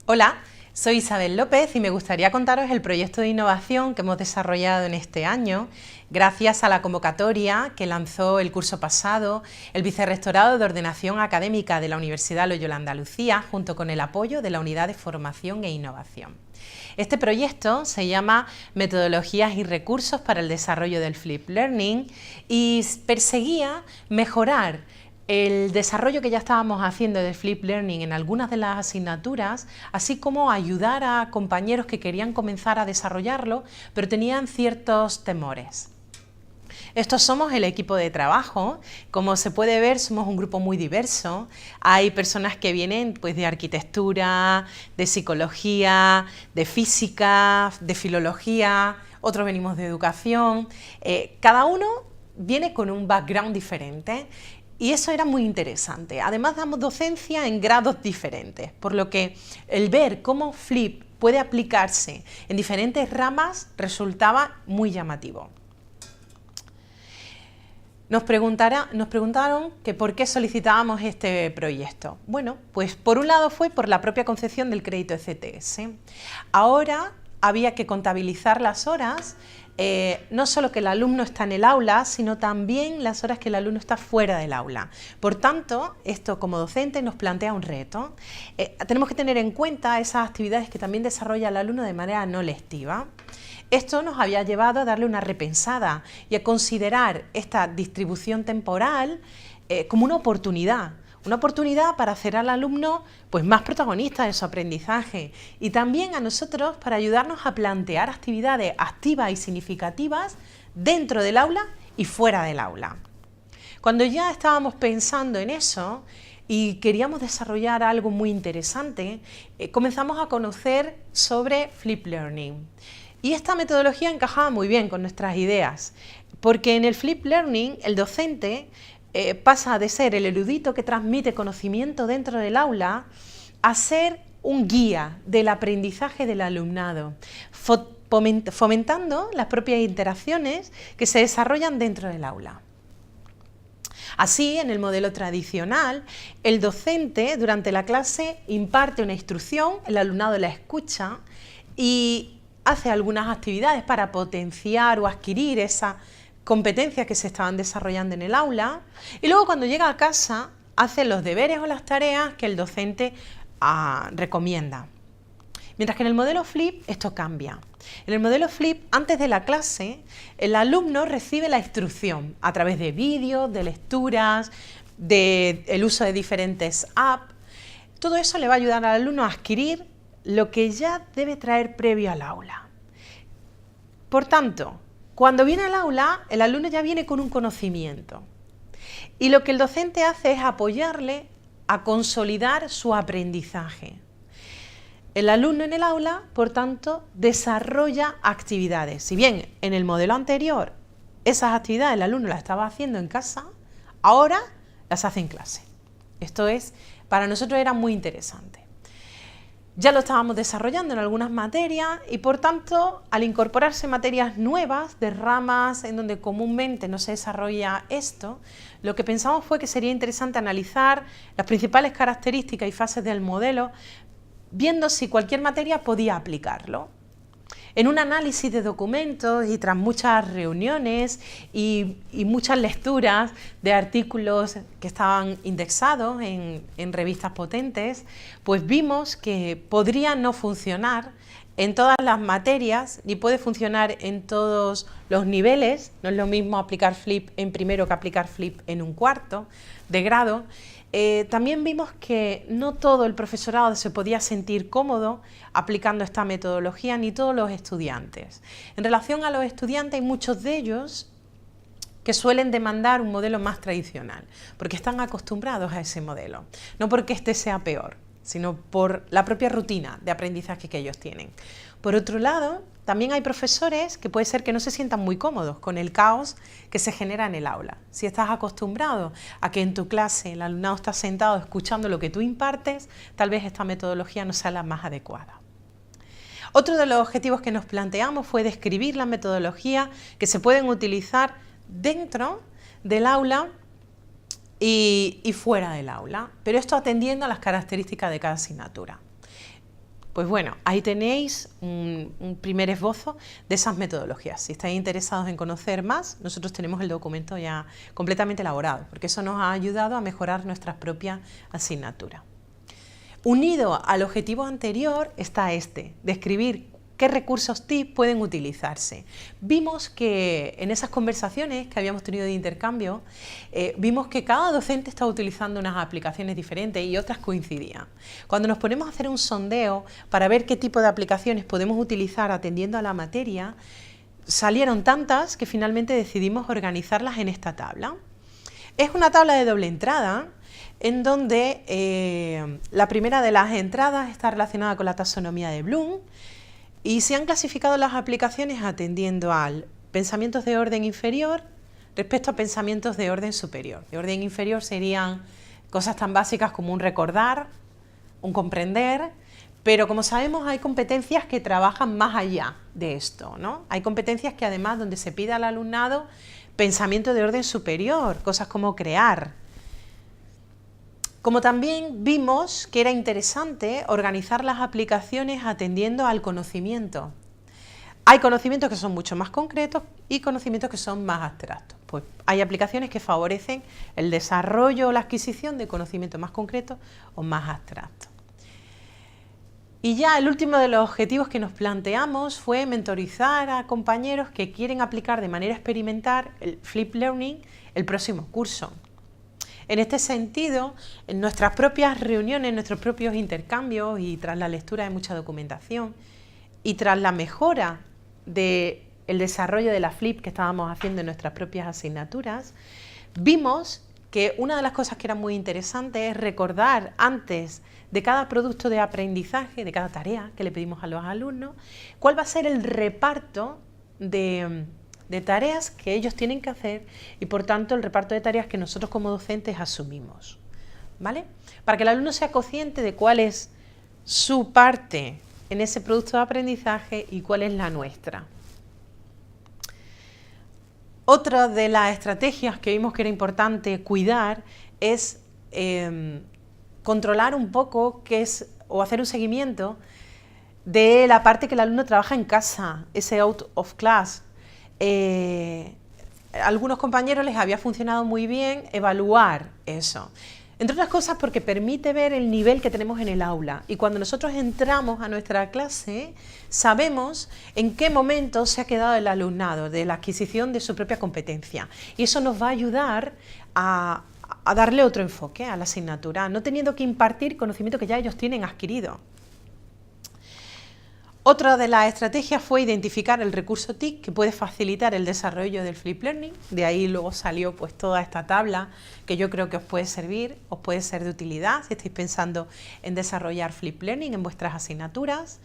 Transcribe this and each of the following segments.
Hola, soy Isabel López y me gustaría contaros el proyecto de innovación que hemos desarrollado en este año gracias a la convocatoria que lanzó el curso pasado el Vicerrectorado de Ordenación Académica de la Universidad Loyola Andalucía junto con el apoyo de la Unidad de Formación e Innovación. Este proyecto se llama Metodologías y recursos para el desarrollo del Flipped Learning y perseguía mejorar el desarrollo que ya estábamos haciendo de Flipped Learning en algunas de las asignaturas, así como ayudar a compañeros que querían comenzar a desarrollarlo, pero tenían ciertos temores. Estos somos el equipo de trabajo. Como se puede ver, somos un grupo muy diverso. Hay personas que vienen pues, de arquitectura, de psicología, de física, de filología, otros venimos de educación. Cada uno viene con un background diferente. Y eso era muy interesante. Además damos docencia en grados diferentes, por lo que el ver cómo Flip puede aplicarse en diferentes ramas resultaba muy llamativo. Nos preguntaron que por qué solicitábamos este proyecto. Bueno, pues por un lado fue por la propia concepción del crédito ECTS. Ahora había que contabilizar las horas, no solo que el alumno está en el aula, sino también las horas que el alumno está fuera del aula. Por tanto, esto como docente nos plantea un reto. Tenemos que tener en cuenta esas actividades que también desarrolla el alumno de manera no lectiva. Esto nos había llevado a darle una repensada y a considerar esta distribución temporal como una oportunidad para hacer al alumno pues, más protagonista de su aprendizaje y también a nosotros para ayudarnos a plantear actividades activas y significativas dentro del aula y fuera del aula. Cuando ya estábamos pensando en eso y queríamos desarrollar algo muy interesante, comenzamos a conocer sobre Flipped Learning. Y esta metodología encajaba muy bien con nuestras ideas, porque en el Flipped Learning el docente pasa de ser el erudito que transmite conocimiento dentro del aula a ser un guía del aprendizaje del alumnado, fomentando las propias interacciones que se desarrollan dentro del aula. Así, en el modelo tradicional, el docente durante la clase imparte una instrucción, el alumnado la escucha y hace algunas actividades para potenciar o adquirir esas competencias que se estaban desarrollando en el aula y luego cuando llega a casa hace los deberes o las tareas que el docente recomienda. Mientras que en el modelo Flip esto cambia. En el modelo Flip, antes de la clase, el alumno recibe la instrucción a través de vídeos, de lecturas, del uso de diferentes apps. Todo eso le va a ayudar al alumno a adquirir lo que ya debe traer previo al aula. Por tanto, cuando viene al aula, el alumno ya viene con un conocimiento. Y lo que el docente hace es apoyarle a consolidar su aprendizaje. El alumno en el aula, por tanto, desarrolla actividades. Si bien en el modelo anterior esas actividades el alumno las estaba haciendo en casa, ahora las hace en clase. Esto para nosotros era muy interesante. Ya lo estábamos desarrollando en algunas materias y por tanto al incorporarse materias nuevas de ramas en donde comúnmente no se desarrolla esto, lo que pensamos fue que sería interesante analizar las principales características y fases del modelo viendo si cualquier materia podía aplicarlo. En un análisis de documentos y tras muchas reuniones y muchas lecturas de artículos que estaban indexados en revistas potentes, pues vimos que podría no funcionar en todas las materias ni puede funcionar en todos los niveles. No es lo mismo aplicar Flip en primero que aplicar Flip en un cuarto de grado. También vimos que no todo el profesorado se podía sentir cómodo aplicando esta metodología, ni todos los estudiantes. En relación a los estudiantes, hay muchos de ellos que suelen demandar un modelo más tradicional, porque están acostumbrados a ese modelo, no porque este sea peor, sino por la propia rutina de aprendizaje que ellos tienen. Por otro lado, también hay profesores que puede ser que no se sientan muy cómodos con el caos que se genera en el aula. Si estás acostumbrado a que en tu clase el alumnado está sentado escuchando lo que tú impartes, tal vez esta metodología no sea la más adecuada. Otro de los objetivos que nos planteamos fue describir la metodología que se pueden utilizar dentro del aula y fuera del aula, pero esto atendiendo a las características de cada asignatura. Pues bueno, ahí tenéis un primer esbozo de esas metodologías. Si estáis interesados en conocer más, nosotros tenemos el documento ya completamente elaborado, porque eso nos ha ayudado a mejorar nuestras propias asignaturas. Unido al objetivo anterior está describir qué recursos TIC pueden utilizarse. Vimos que en esas conversaciones que habíamos tenido de intercambio, vimos que cada docente estaba utilizando unas aplicaciones diferentes y otras coincidían. Cuando nos ponemos a hacer un sondeo para ver qué tipo de aplicaciones podemos utilizar atendiendo a la materia, salieron tantas que finalmente decidimos organizarlas en esta tabla. Es una tabla de doble entrada, en donde la primera de las entradas está relacionada con la taxonomía de Bloom y se han clasificado las aplicaciones atendiendo a pensamientos de orden inferior respecto a pensamientos de orden superior. De orden inferior serían cosas tan básicas como un recordar, un comprender, pero como sabemos hay competencias que trabajan más allá de esto, ¿no? Hay competencias que además donde se pide al alumnado pensamiento de orden superior, cosas como crear. Como también vimos que era interesante organizar las aplicaciones atendiendo al conocimiento. Hay conocimientos que son mucho más concretos y conocimientos que son más abstractos. Pues hay aplicaciones que favorecen el desarrollo o la adquisición de conocimientos más concretos o más abstractos. Y ya el último de los objetivos que nos planteamos fue mentorizar a compañeros que quieren aplicar de manera experimental el Flip Learning el próximo curso. En este sentido, en nuestras propias reuniones, nuestros propios intercambios y tras la lectura de mucha documentación y tras la mejora del desarrollo de la Flip que estábamos haciendo en nuestras propias asignaturas, vimos que una de las cosas que era muy interesante es recordar antes de cada producto de aprendizaje, de cada tarea que le pedimos a los alumnos, cuál va a ser el reparto de tareas que ellos tienen que hacer y por tanto el reparto de tareas que nosotros como docentes asumimos, ¿vale? Para que el alumno sea consciente de cuál es su parte en ese producto de aprendizaje y cuál es la nuestra. Otra de las estrategias que vimos que era importante cuidar es controlar un poco o hacer un seguimiento de la parte que el alumno trabaja en casa, ese out of class. A algunos compañeros les había funcionado muy bien evaluar eso. Entre otras cosas porque permite ver el nivel que tenemos en el aula y cuando nosotros entramos a nuestra clase sabemos en qué momento se ha quedado el alumnado de la adquisición de su propia competencia y eso nos va a ayudar a darle otro enfoque a la asignatura, no teniendo que impartir conocimiento que ya ellos tienen adquirido. Otra de las estrategias fue identificar el recurso TIC que puede facilitar el desarrollo del Flip Learning. De ahí luego salió pues toda esta tabla que yo creo que os puede servir, os puede ser de utilidad si estáis pensando en desarrollar Flip Learning en vuestras asignaturas.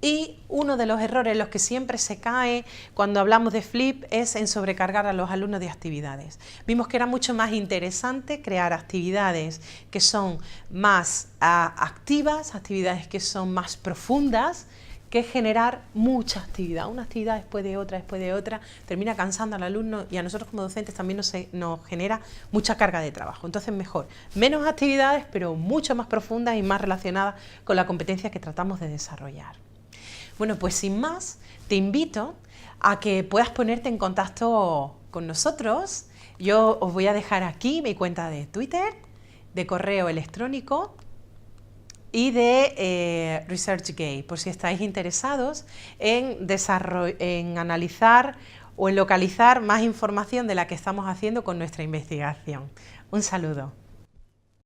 Y uno de los errores en los que siempre se cae cuando hablamos de Flip es en sobrecargar a los alumnos de actividades. Vimos que era mucho más interesante crear actividades que son más activas, actividades que son más profundas, que generar mucha actividad, una actividad después de otra, termina cansando al alumno y a nosotros como docentes también nos genera mucha carga de trabajo. Entonces mejor, menos actividades pero mucho más profundas y más relacionadas con la competencia que tratamos de desarrollar. Bueno, pues sin más, te invito a que puedas ponerte en contacto con nosotros. Yo os voy a dejar aquí mi cuenta de Twitter, de correo electrónico y de ResearchGate, por si estáis interesados en analizar o en localizar más información de la que estamos haciendo con nuestra investigación. Un saludo.